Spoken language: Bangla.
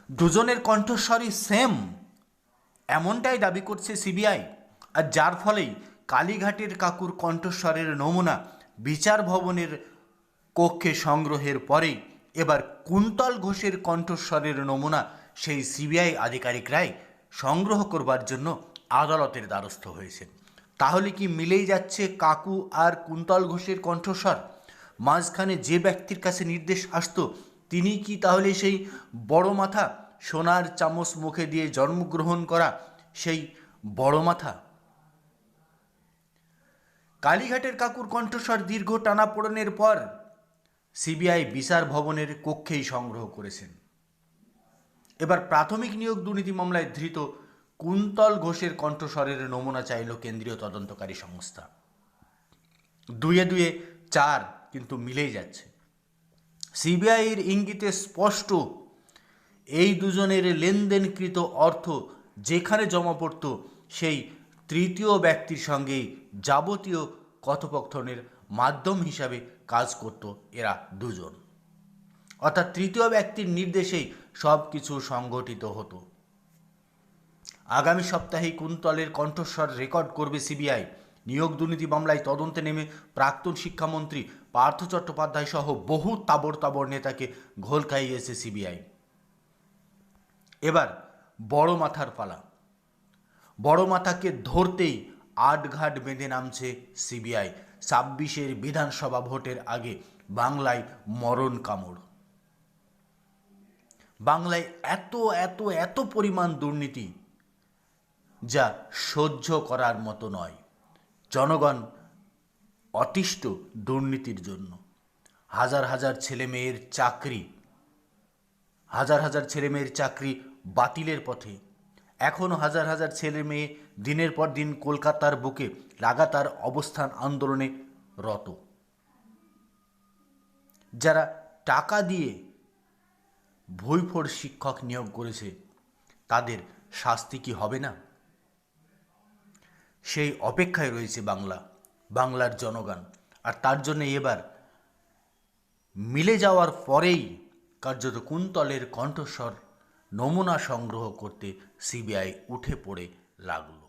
দুজনের কণ্ঠস্বরই সেম, এমনটাই দাবি করছে সিবিআই। আর যার ফলেই কালীঘাটের কাকুর কণ্ঠস্বরের নমুনা বিচার ভবনের কক্ষে সংগ্রহের পরেই এবার কুন্তল ঘোষের কণ্ঠস্বরের নমুনা সেই সিবিআই আধিকারিকরাই সংগ্রহ করবার জন্য আদালতের দ্বারস্থ হয়েছেন। তাহলে কি মিলেই যাচ্ছে কাকু আর কুন্তল ঘোষের কণ্ঠস্বর? মাঝখানে যে ব্যক্তির কাছে নির্দেশ আসতো তিনি কি তাহলে সেই বড় মাথা, সোনার চামচ মুখে দিয়ে জন্মগ্রহণ করা সেই বড় মাথা? কালীঘাটের কাকুর কণ্ঠস্বর দীর্ঘ টানাপোড়েনের পর সিবিআই বিচার ভবনের কক্ষেই সংগ্রহ করেছেন। এবার প্রাথমিক নিয়োগ দুর্নীতি মামলায় ধৃত কুন্তল ঘোষের কণ্ঠস্বরের নমুনা চাইল কেন্দ্রীয় তদন্তকারী সংস্থা। দুয়ে দুয়ে চার, কিন্তু মিলেই যাচ্ছে। সিবিআইয়ের ইঙ্গিতে স্পষ্ট, এই দুজনের লেনদেনকৃত অর্থ যেখানে জমা পড়ত সেই তৃতীয় ব্যক্তির সঙ্গেই যাবতীয় কথোপকথনের মাধ্যম হিসাবে কাজ করত এরা দুজন। অর্থাৎ তৃতীয় ব্যক্তির নির্দেশেই সব কিছু সংগঠিত হতো। আগামী সপ্তাহেই কুন্তলের কণ্ঠস্বর রেকর্ড করবে সিবিআই। নিয়োগ দুর্নীতি মামলায় তদন্তে নেমে প্রাক্তন শিক্ষামন্ত্রী পার্থ চট্টোপাধ্যায় সহ বহু তাবড় তাবড় নেতাকে ঘোল খাইয়েছে সিবিআই। এবার বড় মাথার পালা। বড় মাথাকে ধরতেই আটঘাট বেঁধে নামছে সিবিআই। ২৬-এর বিধানসভা ভোটের আগে বাংলায় মরণ কামড়। বাংলায় এত এত এত পরিমাণ দুর্নীতি যা সহ্য করার মতো নয়। জনগণ অতিষ্ঠ দুর্নীতির জন্য। হাজার হাজার ছেলেমেয়ের চাকরি বাতিলের পথে। এখনও হাজার হাজার ছেলে মেয়ে দিনের পর দিন কলকাতার বুকে লাগাতার অবস্থান আন্দোলনে রত। যারা টাকা দিয়ে ভুইফোড় শিক্ষক নিয়োগ করেছে তাদের শাস্তি কি হবে না? সেই অপেক্ষায় রয়েছে বাংলার জনগণ। আর তার জন্য এবার মিলে যাওয়ার পরেই কার্যত কুন্তলের কণ্ঠস্বর নমুনা সংগ্রহ করতে সিবিআই উঠে পড়ে লাগলো।